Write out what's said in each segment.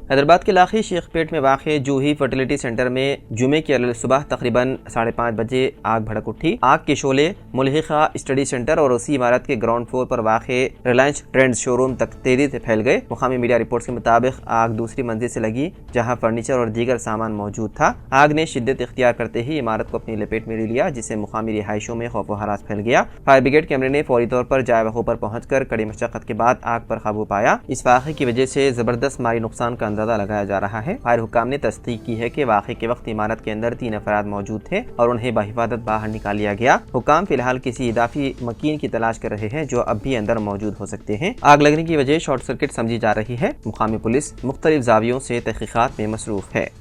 हैदराबाद के इलाके शेखपेट में वाक़ जूही फर्टिलिटी सेंटर में जुमे की सुबह तकरीबन 5:30 बजे आग भड़क उठी। आग के शोले मुल्हिका स्टडी सेंटर और उसी इमारत के ग्राउंड फ्लोर पर वाक़ रिलायंस ट्रेंड्स शोरूम तक तेजी से फैल गए। मुकामी मीडिया रिपोर्ट्स के मुताबिक आग दूसरी मंजिल से लगी जहां फर्नीचर और दीगर सामान मौजूद था। आग ने शिद्दत इख्तियार करते ही इमारत को अपनी लपेट में ले लिया, जिससे मुकामी रिहायशों में खौफ व हरास फैल गया। फायर ब्रिगेड कैमरे ने फौरी तौर पर जाए वक़्त पर पहुंचकर कड़ी मशक्कत के बाद आग पर काबू पाया। इस वाक़े की वजह से जबरदस्त माली नुकसान का अंदाजा लगाया जा रहा है। फायर हुक्काम ने तस्दीक की है कि वाक़े के वक्त इमारत के अंदर 3 अफराद मौजूद थे और उन्हें बहिफाजत बाहर निकाल लिया गया। हुक्काम फिलहाल किसी इजाफी मकीन की तलाश कर रहे हैं जो अब भी अंदर मौजूद हो सकते हैं। आग लगने की वजह शॉर्ट सर्किट समझी जा रही है। मुकामी पुलिस मुख्तलिफ जावियों से तहकीकात में मसरूफ है।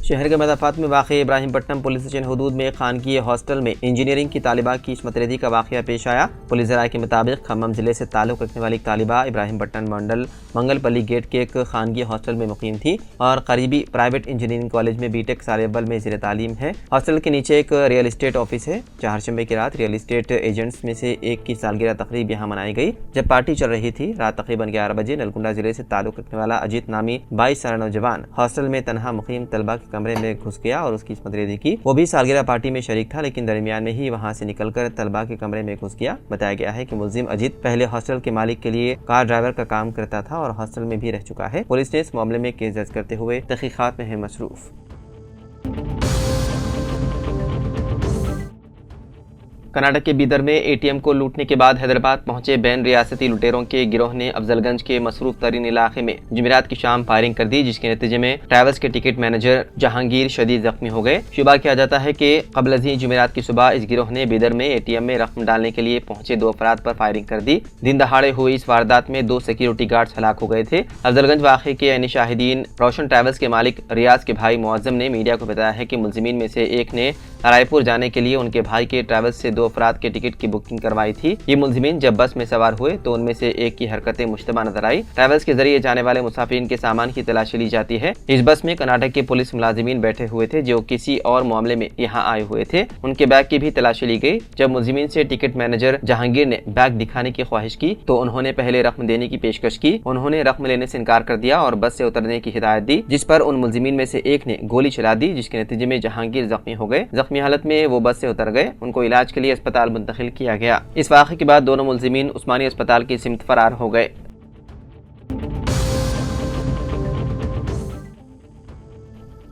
शहर के मदाफात में वाक़े इब्राहिमपट्टनम पुलिस स्टेशन हदूद में खानगी हॉस्टल में इंजीनियरिंग की तालिबा की इस्मत-ए-रेज़ी का वाक़या पेश आया। पुलिस ज़राए के मुताबिक खम्मम ज़िले से ताल्लुक़ रखने वाली तालिबा इब्राहिमपट्टनम मंडल मंगलपल्ली गेट के एक खानगी हॉस्टल में मुकीम थी और करीबी प्राइवेट इंजीनियरिंग कॉलेज में बीटेक साल अव्वल में ज़ेर तालीम है। हॉस्टल के नीचे एक रियल इस्टेट ऑफिस है। चहारशंबे की रात रियल इस्टेट एजेंट्स में से एक की सालगिरह तकरीब यहाँ मनाई गई। जब पार्टी चल रही थी, रात तकरीबन 11 बजे नलकुंडा ज़िले से ताल्लुक़ रखने वाला अजीत नामी 22 साल नौजवान हॉस्टल में तनहा मुकीम तलबा के कमरे में घुस गया और उसकी इस्मत-ए-रेज़ी की। वो भी सालगिरह पार्टी में शरीक था, लेकिन दरमियान में ही वहां से निकलकर तलबा के कमरे में घुस गया। बताया गया है कि मुल्जिम अजीत पहले हॉस्टल के मालिक के लिए कार ड्राइवर का काम करता था और हॉस्टल में भी रह चुका है। पुलिस ने इस मामले में केस दर्ज करते हुए तहकीकात में है मसरूफ। कर्नाटक के बीदर में एटीएम को लूटने के बाद हैदराबाद पहुंचे बैन रियासती लुटेरों के गिरोह ने अफजलगंज के मसरूफ तरीन इलाके में जुमेरात की शाम फायरिंग कर दी, जिसके नतीजे में ट्रैवल्स के टिकट मैनेजर जहांगीर शदीद जख्मी हो गए। शुबा किया जाता है कि कबल अज़ीं जुमेरात की सुबह इस गिरोह ने बीदर में एटीएम में रकम डालने के लिए पहुंचे 2 अफराद पर फायरिंग कर दी। दिन दहाड़े हुई इस वारदात में 2 सिक्योरिटी गार्ड्स हलाक हो गए थे। अफजलगंज वाक़े के ऐनी शाहिदीन रोशन ट्रैवल्स के मालिक रियाज के भाई मुअज्जम ने मीडिया को बताया है कि मुल्जिमीन में से एक ने रायपुर जाने के लिए उनके भाई के ट्रैवल्स से 2 अफराद के टिकट की बुकिंग करवाई थी। ये मुल्जिमीन जब बस में सवार हुए तो उनमें से एक की हरकतें मुश्तबा नजर आई। ट्रैवल्स के जरिए जाने वाले मुसाफिरीन के सामान की तलाशी ली जाती है। इस बस में कर्नाटक के पुलिस मुलाजिमीन बैठे हुए थे जो किसी और मामले में यहाँ आए हुए थे। उनके बैग की भी तलाशी ली गई। जब मुल्जिमीन से टिकट मैनेजर जहांगीर ने बैग दिखाने की ख्वाहिश की तो उन्होंने पहले रकम देने की पेशकश की। उन्होंने रकम लेने से इनकार कर दिया और बस से उतरने की हिदायत दी, जिस पर उन मुल्जिमीन में से एक ने गोली चला दी, जिसके नतीजे में जहांगीर जख्मी हो गए। जख्मी हालत में वो बस से उतर गए। उनको इलाज के लिए अस्पताल मुंतकिल किया गया। इस वाक़े के बाद दोनों मुल्जिमीन उस्मानी अस्पताल की सिमत फरार हो गए।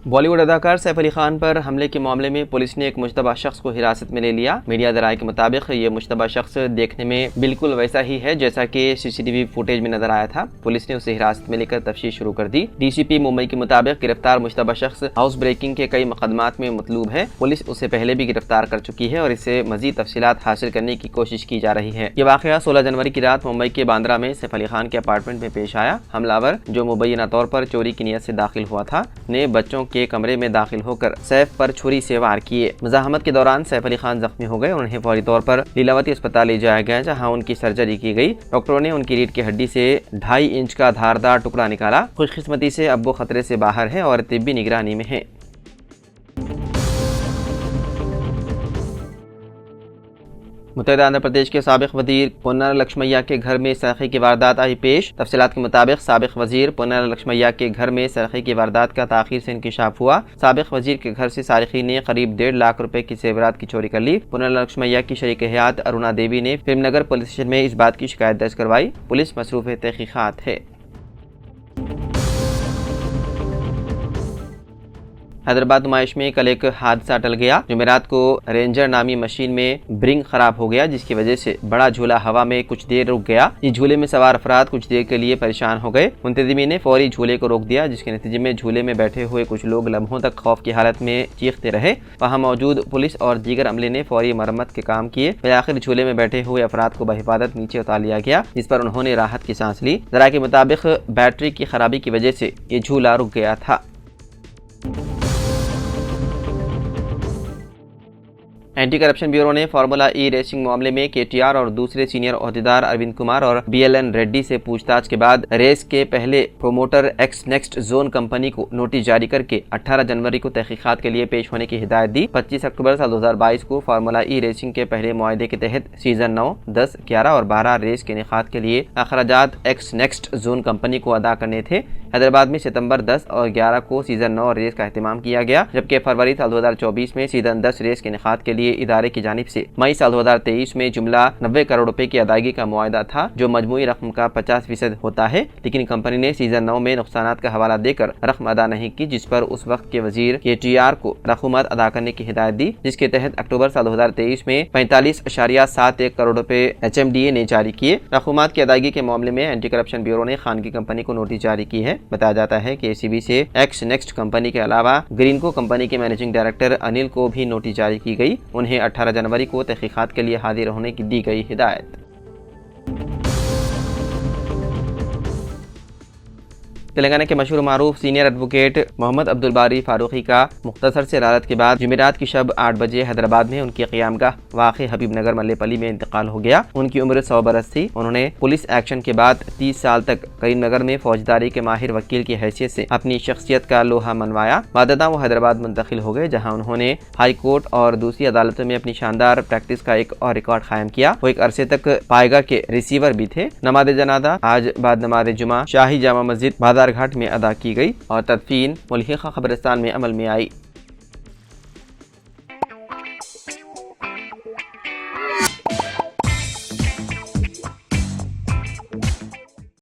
बॉलीवुड अदाकार सैफ अली खान पर हमले के मामले में पुलिस ने एक मुश्तबा शख्स को हिरासत में ले लिया। मीडिया ज़राए के मुताबिक ये मुश्तबा शख्स देखने में बिल्कुल वैसा ही है जैसा कि सीसीटीवी फुटेज में नजर आया था। पुलिस ने उसे हिरासत में लेकर तफ्तीश शुरू कर दी। डीसीपी मुंबई के मुताबिक गिरफ्तार मुश्तबा शख्स हाउस ब्रेकिंग के कई मुकदमात में मतलूब है। पुलिस उसे पहले भी गिरफ्तार कर चुकी है और इससे मजीद तफसीलात हासिल करने की कोशिश की जा रही है। ये वाक़या 16 जनवरी की रात मुंबई के बांद्रा में सैफ अली खान के अपार्टमेंट में पेश आया। हमलावर, जो मुबैना तौर पर चोरी की नीयत से दाखिल हुआ था, ने बच्चों के कमरे में दाखिल होकर सैफ पर छुरी से वार किए। मुज़ाहमत के दौरान सैफ अली खान जख्मी हो गए और उन्हें फौरी तौर पर लीलावती अस्पताल ले जाया गया, जहां उनकी सर्जरी की गई। डॉक्टरों ने उनकी रीढ़ की हड्डी से 2.5 इंच का धारदार टुकड़ा निकाला। खुशकिस्मती से अब वो खतरे से बाहर है और तिब्बी निगरानी में है। मुत्तहिदा आंध्र प्रदेश के साबिक वजीर पोन्नाला लक्ष्मैया के घर में सरखे की वारदात आई पेश। तफसीलात के मुताबिक साबिक वजीर पोन्नाला लक्ष्मैया के घर में सरखे की वारदात का ताखीर से इंकिशाफ हुआ। साबिक वजीर के घर से सारिकीन ने करीब 1.5 लाख रुपए की जेवरात की चोरी कर ली। पोन्नाला लक्ष्मैया की शरीक हयात अरुणा देवी ने फिल्मनगर पुलिस स्टेशन में इस बात की शिकायत दर्ज करवाई। पुलिस मसरूफ तहकीकात है। हैदराबाद नुमाइश में कल एक हादसा टल गया। जुमेरात को रेंजर नामी मशीन में ब्रिंग खराब हो गया, जिसकी वजह से बड़ा झूला हवा में कुछ देर रुक गया। इस झूले में सवार अफराद कुछ देर के लिए परेशान हो गए। मुंतजिमीन ने फौरी झूले को रोक दिया, जिसके नतीजे में झूले में बैठे हुए कुछ लोग लम्हों तक खौफ की हालत में चीखते रहे। वहाँ मौजूद पुलिस और दीगर अमले ने फौरी मरम्मत के काम किए। फिर आखिर झूले में बैठे हुए अफराद को बहिफाजत नीचे उतार लिया गया, जिस पर उन्होंने राहत की सांस ली। ज़राए के मुताबिक बैटरी की खराबी की वजह से ये झूला रुक गया था। एंटी करप्शन ब्यूरो ने फार्मूला ई रेसिंग मामले में KTR और दूसरे सीनियर ओहदेदार अरविंद कुमार और BLN रेड्डी से पूछताछ के बाद रेस के पहले promoter x next zone company को नोटिस जारी करके 18 जनवरी को तहकीकात के लिए पेश होने की हिदायत दी। 25 अक्टूबर साल 2022 को फार्मूला ई रेसिंग के पहले मुआहदे के तहत सीजन 9, 10, 11 और 12 रेस के इनेकाद के लिए अखराजात एक्स नेक्स्ट जोन कंपनी को अदा करने थे। हैदराबाद में सितंबर 10 और 11 को सीजन 9 रेस का एहतमाम किया गया, जबकि फरवरी साल 2024 में सीजन 10 रेस के इनेकाद के लिए इदारे की जानिब से मई साल 2023 में जुमला 90 करोड़ रुपए की अदायगी का मुआहदा था, जो मजमूई रकम का 50% होता है। लेकिन कंपनी ने सीजन 9 में नुकसानात का हवाला देकर रकम अदा नहीं की, जिस पर उस वक्त के वजीर KTR को रकूमत अदा करने की हिदायत दी, जिसके तहत अक्टूबर साल 2023 में 45.71 करोड़ रुपए HMDA ने जारी किए। रकूमत की अदायगी के मामले में एंटी करप्शन ब्यूरो ने खानगी कंपनी को नोटिस जारी की है। बताया जाता है कि ACB से एक्स नेक्स्ट कंपनी के अलावा ग्रीनको कंपनी के मैनेजिंग डायरेक्टर अनिल को भी नोटिस जारी की गई। उन्हें 18 जनवरी को तहकीकात के लिए हाजिर होने की दी गई हिदायत। तेलंगाना के मशहूर मारूफ सीनियर एडवोकेट मोहम्मद अब्दुल बारी फारूकी का मुख्तसर से अदालत के बाद जुमेरात की शब 8 बजे हैदराबाद में उनकी क़यामगाह वाक़ हबीबनगर मल्लेपल्ली में इंतकाल हो गया। उनकी उम्र 100 बरस थी। उन्होंने पुलिस एक्शन के बाद 30 साल तक करीमनगर में फौजदारी के माहिर वकील की हैसियत से अपनी शख्सियत का लोहा मनवाया। बाददा वो हैदराबाद मुंतकिल हो गए, जहाँ उन्होंने हाई कोर्ट और दूसरी अदालतों में अपनी शानदार प्रैक्टिस का एक और रिकॉर्ड कायम किया। वो एक अरसे तक पायगा के रिसीवर भी थे। नमाज जनाजा आज बाद नमाज जुमा शाही जामा मस्जिद बाजार घाट में अदा की गई और तदफीन मुल्हिका कब्रिस्तान में अमल में आई।